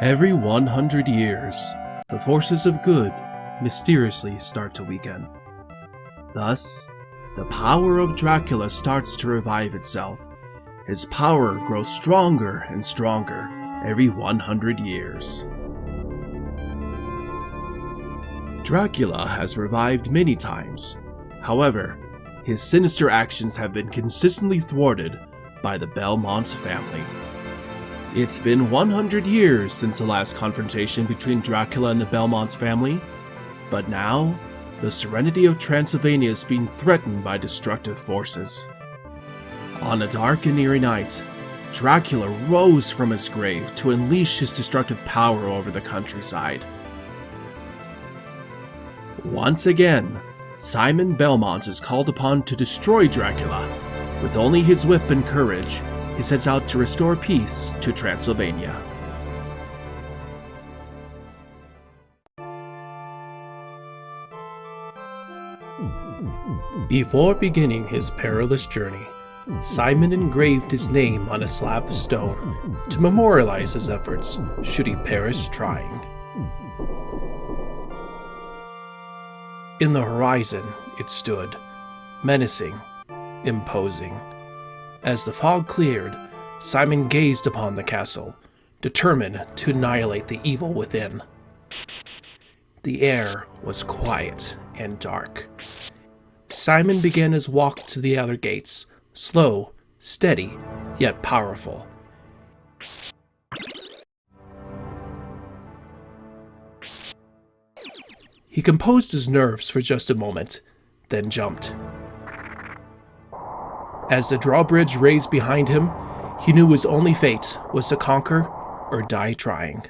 Every 100 years, the forces of good mysteriously start to weaken. Thus, the power of Dracula starts to revive itself. His power grows stronger and stronger every 100 years. Dracula has revived many times. However, his sinister actions have been consistently thwarted by the Belmont family. It's been 100 years since the last confrontation between Dracula and the Belmont family, but now, the serenity of Transylvania is being threatened by destructive forces. On a dark and eerie night, Dracula rose from his grave to unleash his destructive power over the countryside. Once again, Simon Belmont is called upon to destroy Dracula. With only his whip and courage, he sets out to restore peace to Transylvania. Before beginning his perilous journey, Simon engraved his name on a slab of stone to memorialize his efforts should he perish trying. In the horizon, it stood, menacing, imposing. As the fog cleared, Simon gazed upon the castle, determined to annihilate the evil within. The air was quiet and dark. Simon began his walk to the outer gates, slow, steady, yet powerful. He composed his nerves for just a moment, then jumped. As the drawbridge raised behind him, he knew his only fate was to conquer or die trying.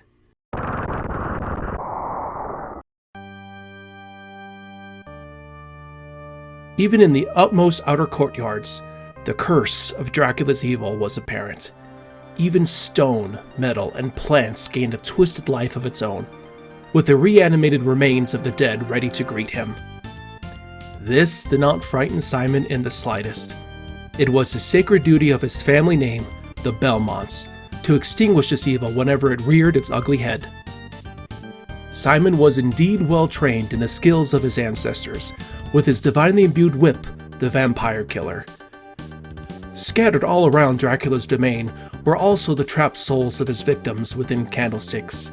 Even in the utmost outer courtyards, the curse of Dracula's evil was apparent. Even stone, metal, and plants gained a twisted life of its own, with the reanimated remains of the dead ready to greet him. This did not frighten Simon in the slightest. It was the sacred duty of his family name, the Belmonts, to extinguish this evil whenever it reared its ugly head. Simon was indeed well trained in the skills of his ancestors, with his divinely imbued whip, the vampire killer. Scattered all around Dracula's domain were also the trapped souls of his victims within candlesticks.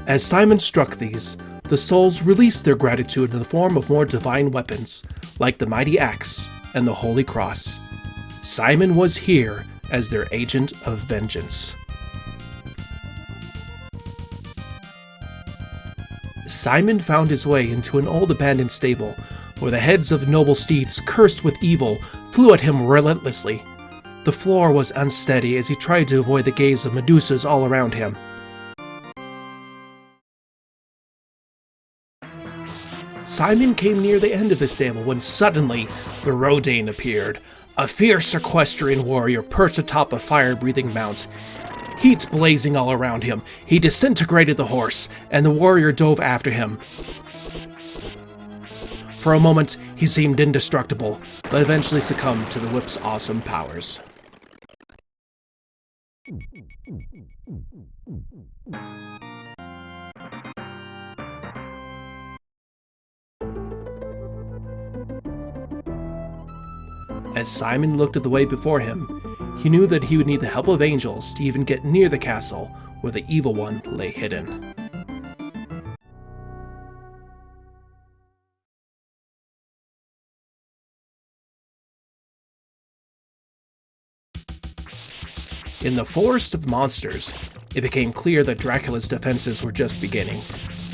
As Simon struck these, the souls released their gratitude in the form of more divine weapons, like the mighty axe and the holy cross. Simon was here as their agent of vengeance. Simon found his way into an old abandoned stable, where the heads of noble steeds cursed with evil flew at him relentlessly. The floor was unsteady as he tried to avoid the gaze of Medusas all around him. Simon came near the end of the stable when suddenly the Rodane appeared, a fierce equestrian warrior perched atop a fire-breathing mount. Heat blazing all around him, he disintegrated the horse, and the warrior dove after him. For a moment, he seemed indestructible, but eventually succumbed to the whip's awesome powers. As Simon looked at the way before him, he knew that he would need the help of angels to even get near the castle where the evil one lay hidden. In the forest of monsters, it became clear that Dracula's defenses were just beginning.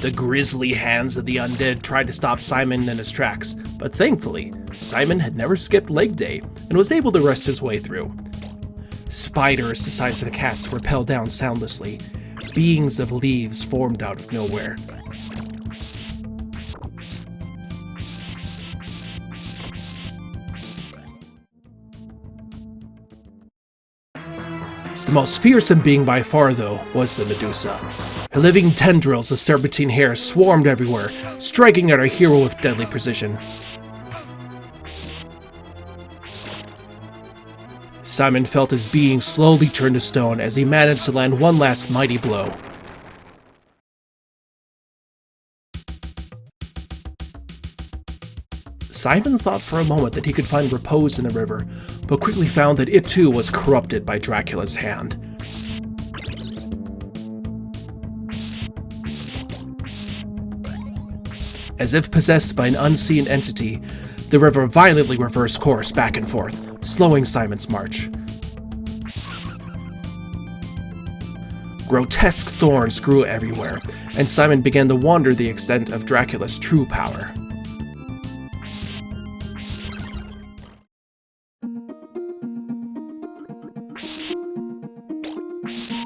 The grisly hands of the undead tried to stop Simon in his tracks, but thankfully, Simon had never skipped leg day and was able to rest his way through. Spiders the size of cats rappelled down soundlessly. Beings of leaves formed out of nowhere. The most fearsome being by far, though, was the Medusa. Her living tendrils of serpentine hair swarmed everywhere, striking at our hero with deadly precision. Simon felt his being slowly turn to stone as he managed to land one last mighty blow. Simon thought for a moment that he could find repose in the river, but quickly found that it too was corrupted by Dracula's hand. As if possessed by an unseen entity, the river violently reversed course back and forth, slowing Simon's march. Grotesque thorns grew everywhere, and Simon began to wonder the extent of Dracula's true power.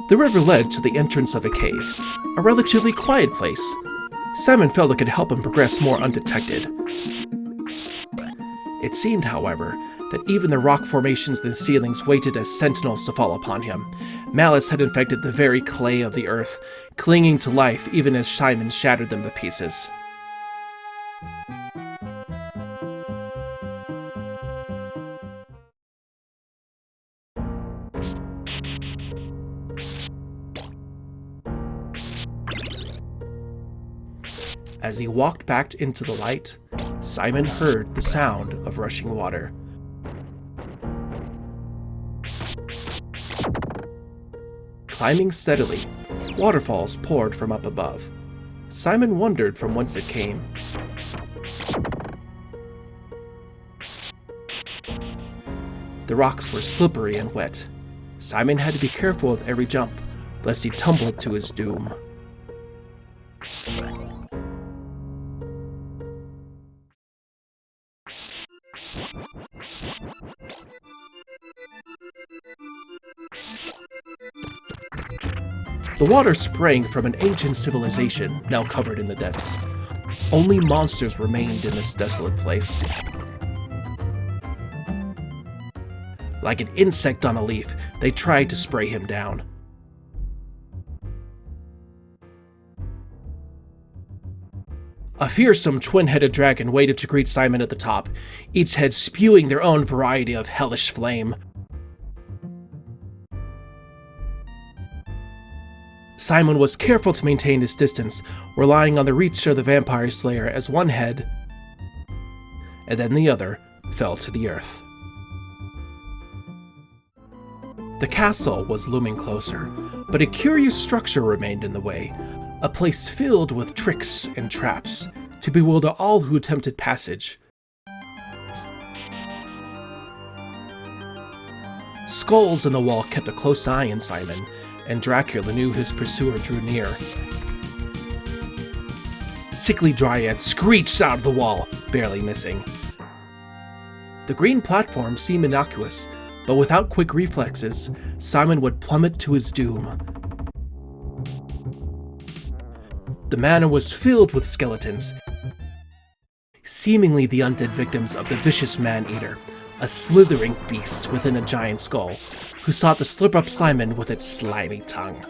The river led to the entrance of a cave, a relatively quiet place. Simon felt it could help him progress more undetected. It seemed, however, that even the rock formations in the ceilings waited as sentinels to fall upon him. Malice had infected the very clay of the earth, clinging to life even as Simon shattered them to pieces. As he walked back into the light, Simon heard the sound of rushing water. Climbing steadily, waterfalls poured from up above. Simon wondered from whence it came. The rocks were slippery and wet. Simon had to be careful with every jump, lest he tumbled to his doom. The water sprang from an ancient civilization, now covered in the depths. Only monsters remained in this desolate place. Like an insect on a leaf, they tried to spray him down. A fearsome twin-headed dragon waited to greet Simon at the top, each head spewing their own variety of hellish flame. Simon was careful to maintain his distance, relying on the reach of the vampire slayer as one head, and then the other, fell to the earth. The castle was looming closer, but a curious structure remained in the way, a place filled with tricks and traps to bewilder all who attempted passage. Skulls in the wall kept a close eye on Simon, and Dracula knew his pursuer drew near. Sickly dryads screeched out of the wall, barely missing. The green platform seemed innocuous, but without quick reflexes, Simon would plummet to his doom. The manor was filled with skeletons, seemingly the undead victims of the vicious man-eater, a slithering beast within a giant skull, who sought to slurp up Simon with its slimy tongue.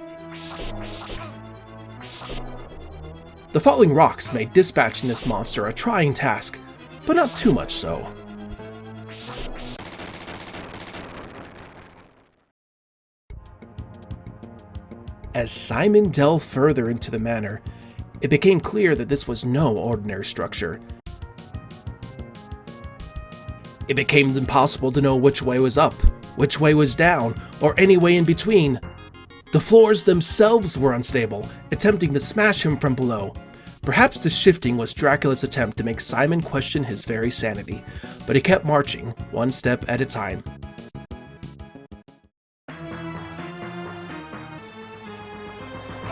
The falling rocks made dispatching this monster a trying task, but not too much so. As Simon delved further into the manor, it became clear that this was no ordinary structure. It became impossible to know which way was up, which way was down, or any way in between. The floors themselves were unstable, attempting to smash him from below. Perhaps the shifting was Dracula's attempt to make Simon question his very sanity, but he kept marching, one step at a time.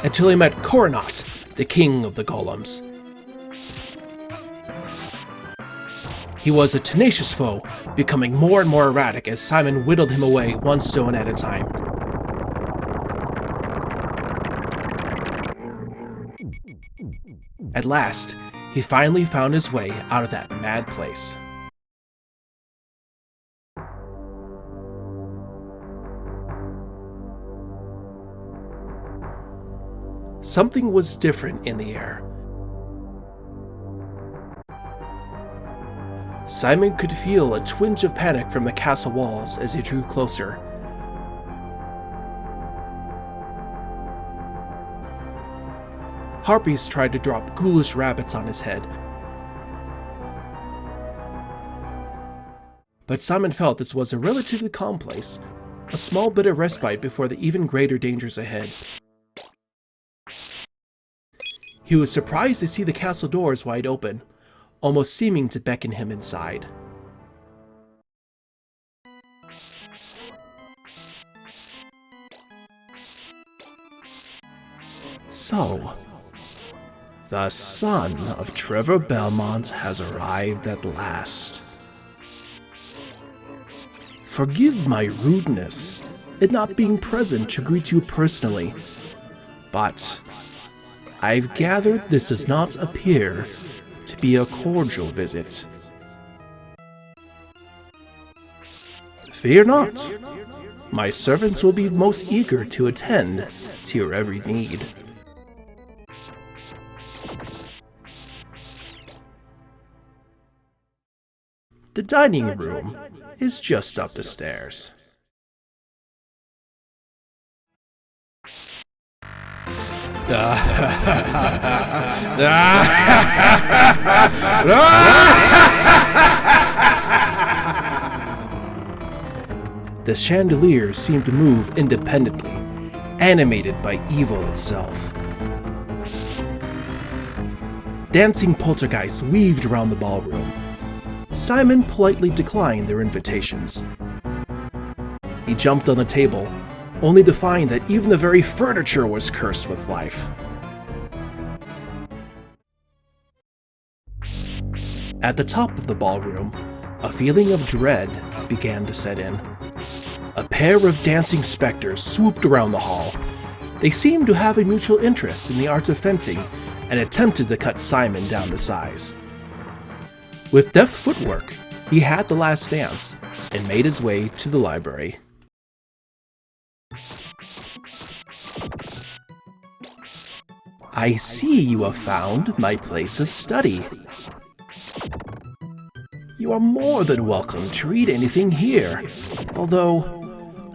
Until he met Coronat, the king of the golems. He was a tenacious foe, becoming more and more erratic as Simon whittled him away one stone at a time. At last, he finally found his way out of that mad place. Something was different in the air. Simon could feel a twinge of panic from the castle walls as he drew closer. Harpies tried to drop ghoulish rabbits on his head, but Simon felt this was a relatively calm place, a small bit of respite before the even greater dangers ahead. He was surprised to see the castle doors wide open, almost seeming to beckon him inside. So, the son of Trevor Belmont has arrived at last. Forgive my rudeness in not being present to greet you personally, but I've gathered this does not appear to be a cordial visit. Fear not. My servants will be most eager to attend to your every need. The dining room is just up the stairs. The chandelier seemed to move independently, animated by evil itself. Dancing poltergeists weaved around the ballroom. Simon politely declined their invitations. He jumped on the table, only to find that even the very furniture was cursed with life. At the top of the ballroom, a feeling of dread began to set in. A pair of dancing specters swooped around the hall. They seemed to have a mutual interest in the art of fencing and attempted to cut Simon down to size. With deft footwork, he had the last dance and made his way to the library. I see you have found my place of study. You are more than welcome to read anything here, although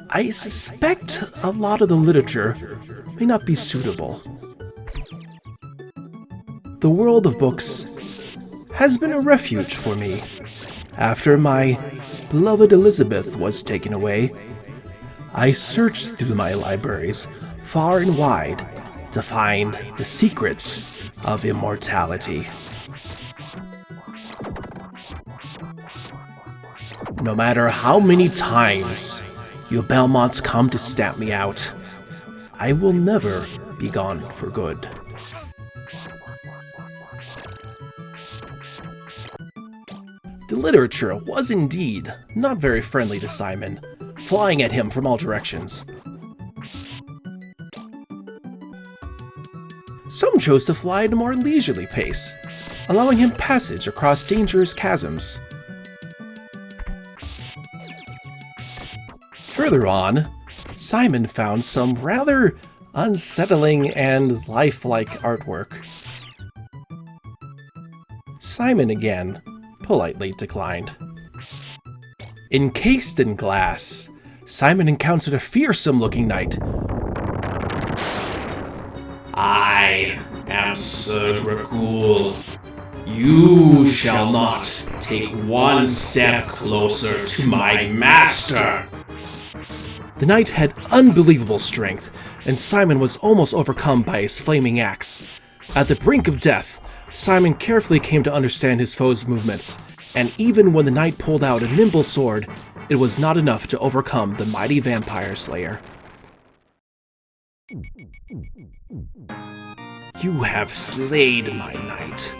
I suspect a lot of the literature may not be suitable. The world of books has been a refuge for me. After my beloved Elizabeth was taken away, I searched through my libraries far and wide to find the secrets of immortality. No matter how many times you Belmonts come to stamp me out, I will never be gone for good. The literature was indeed not very friendly to Simon, flying at him from all directions. Some chose to fly at a more leisurely pace, allowing him passage across dangerous chasms. Further on, Simon found some rather unsettling and lifelike artwork. Simon again politely declined. Encased in glass, Simon encountered a fearsome-looking knight. I am Sir Dracula. You shall not take one step closer to my master. The knight had unbelievable strength, and Simon was almost overcome by his flaming axe. At the brink of death, Simon carefully came to understand his foe's movements, and even when the knight pulled out a nimble sword, it was not enough to overcome the mighty vampire slayer. You have slayed my knight,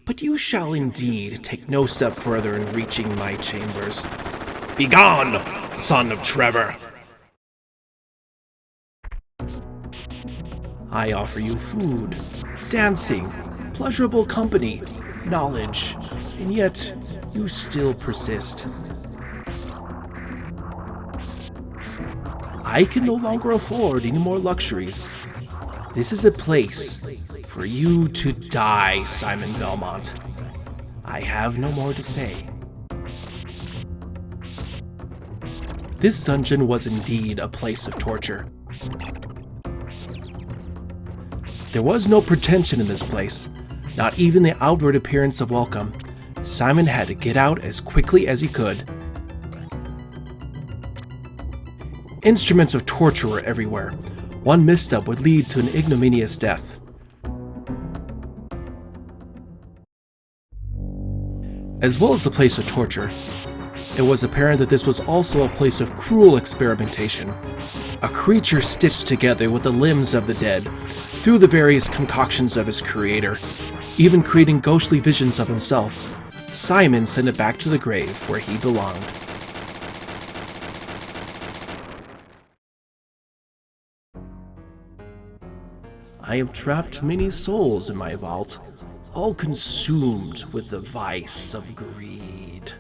but you shall indeed take no step further in reaching my chambers. Begone, son of Trevor! I offer you food, dancing, pleasurable company, knowledge, and yet you still persist. I can no longer afford any more luxuries. This is a place for you to die, Simon Belmont. I have no more to say. This dungeon was indeed a place of torture. There was no pretension in this place, not even the outward appearance of welcome. Simon had to get out as quickly as he could. Instruments of torture were everywhere. One misstep would lead to an ignominious death. As well as a place of torture, it was apparent that this was also a place of cruel experimentation. A creature stitched together with the limbs of the dead, through the various concoctions of his creator, even creating ghostly visions of himself. Simon sent it back to the grave where he belonged. I have trapped many souls in my vault, all consumed with the vice of greed.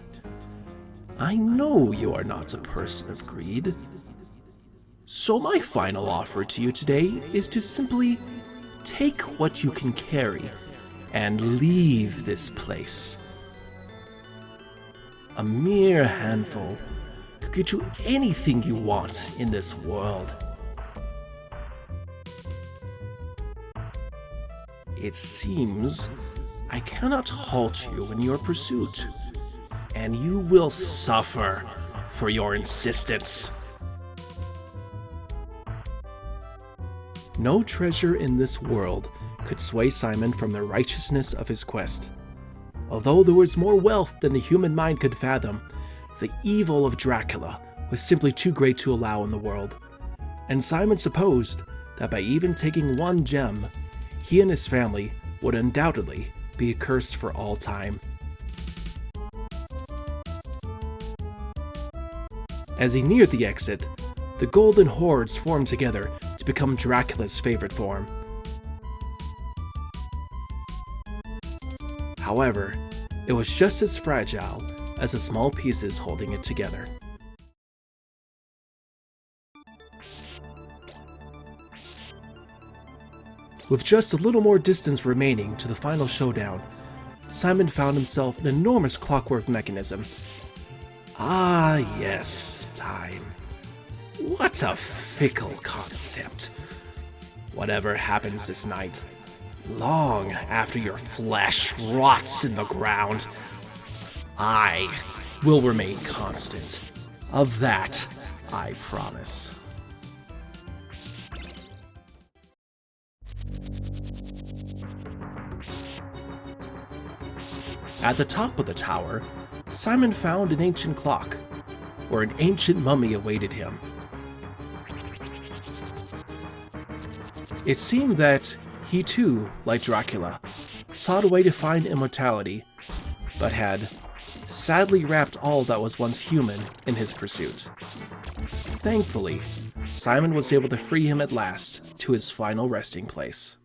I know you are not a person of greed. So my final offer to you today is to simply take what you can carry and leave this place. A mere handful could get you anything you want in this world. It seems I cannot halt you in your pursuit, and you will suffer for your insistence. No treasure in this world could sway Simon from the righteousness of his quest. Although there was more wealth than the human mind could fathom, the evil of Dracula was simply too great to allow in the world, and Simon supposed that by even taking one gem, he and his family would undoubtedly be cursed for all time. As he neared the exit, the golden hordes formed together to become Dracula's favorite form. However, it was just as fragile as the small pieces holding it together. With just a little more distance remaining to the final showdown, Simon found himself an enormous clockwork mechanism. Ah yes, time. What a fickle concept. Whatever happens this night, long after your flesh rots in the ground, I will remain constant. Of that, I promise. At the top of the tower, Simon found an ancient clock, where an ancient mummy awaited him. It seemed that he too, like Dracula, sought a way to find immortality, but had sadly wrapped all that was once human in his pursuit. Thankfully, Simon was able to free him at last to his final resting place.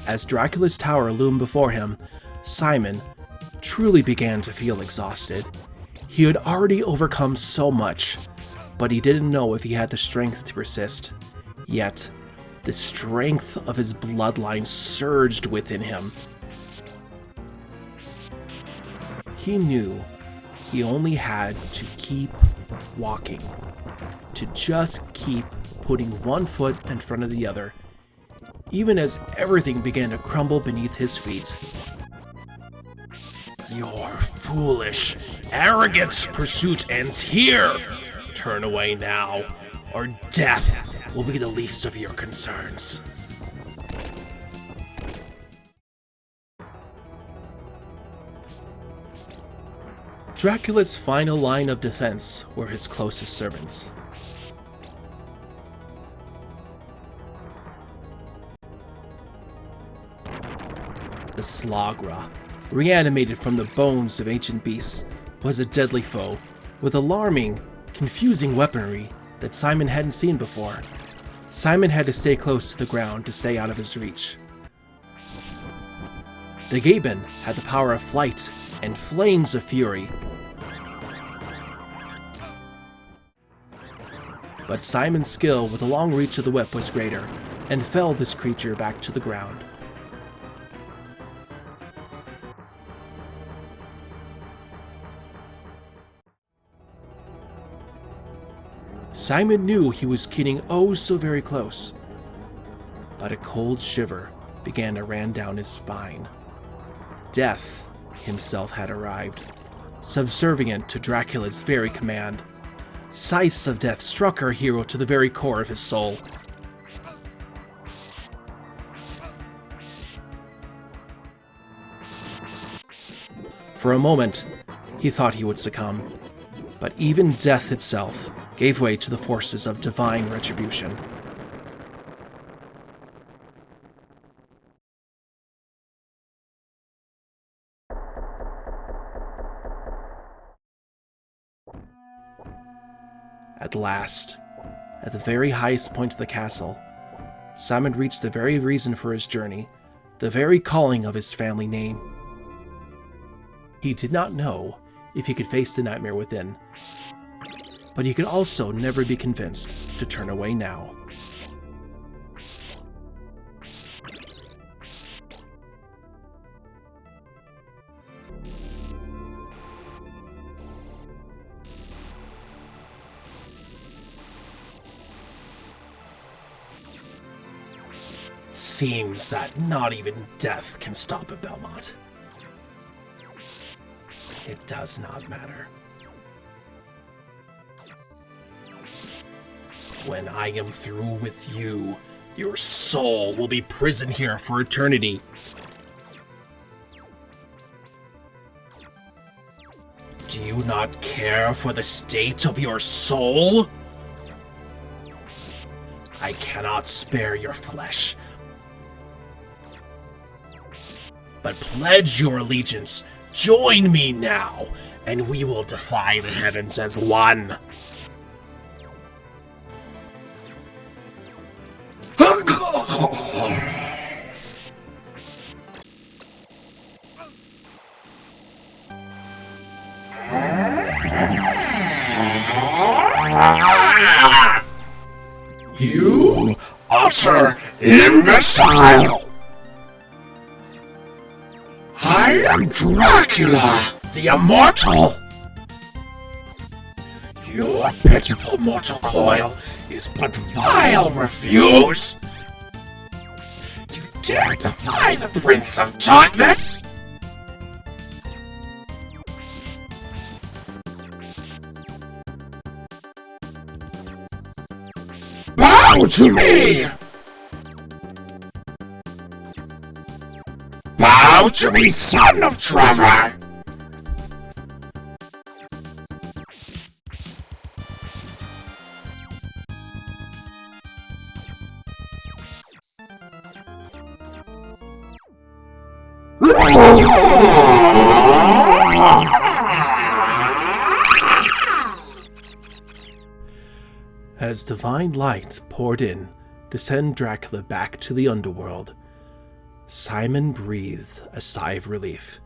As Dracula's tower loomed before him, Simon truly began to feel exhausted. He had already overcome so much, but he didn't know if he had the strength to persist. Yet, the strength of his bloodline surged within him. He knew he only had to keep walking, to just keep putting one foot in front of the other, even as everything began to crumble beneath his feet. Your foolish, arrogant pursuit ends here! Turn away now, or death will be the least of your concerns. Dracula's final line of defense were his closest servants. The Slagra, reanimated from the bones of ancient beasts, was a deadly foe, with alarming, confusing weaponry that Simon hadn't seen before. Simon had to stay close to the ground to stay out of his reach. The Gaben had the power of flight and flames of fury. but Simon's skill with the long reach of the whip was greater, and felled this creature back to the ground. Simon knew he was getting oh so very close, but a cold shiver began to run down his spine. Death himself had arrived, subservient to Dracula's very command. Scythes of death struck our hero to the very core of his soul. For a moment, he thought he would succumb, but even death itself gave way to the forces of divine retribution. At last, at the very highest point of the castle, Simon reached the very reason for his journey, the very calling of his family name. He did not know if he could face the nightmare within, but he could also never be convinced to turn away now. It seems that not even death can stop a Belmont. It does not matter. When I am through with you, your soul will be prisoned here for eternity. Do you not care for the state of your soul? I cannot spare your flesh, but pledge your allegiance. Join me now, and we will defy the heavens as one. You utter imbecile! I am Dracula, the Immortal! Your pitiful mortal coil is but vile refuse! You dare defy the Prince of Darkness? Bow to me! Bow to me, son of Trevor! As divine light poured in to send Dracula back to the underworld, Simon breathed a sigh of relief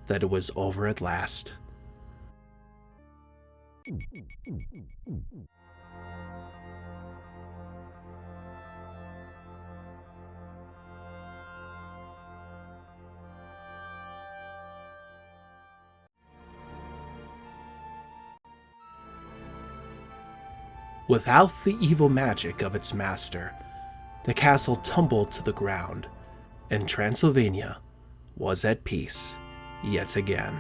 that it was over at last. Without the evil magic of its master, the castle tumbled to the ground, and Transylvania was at peace yet again.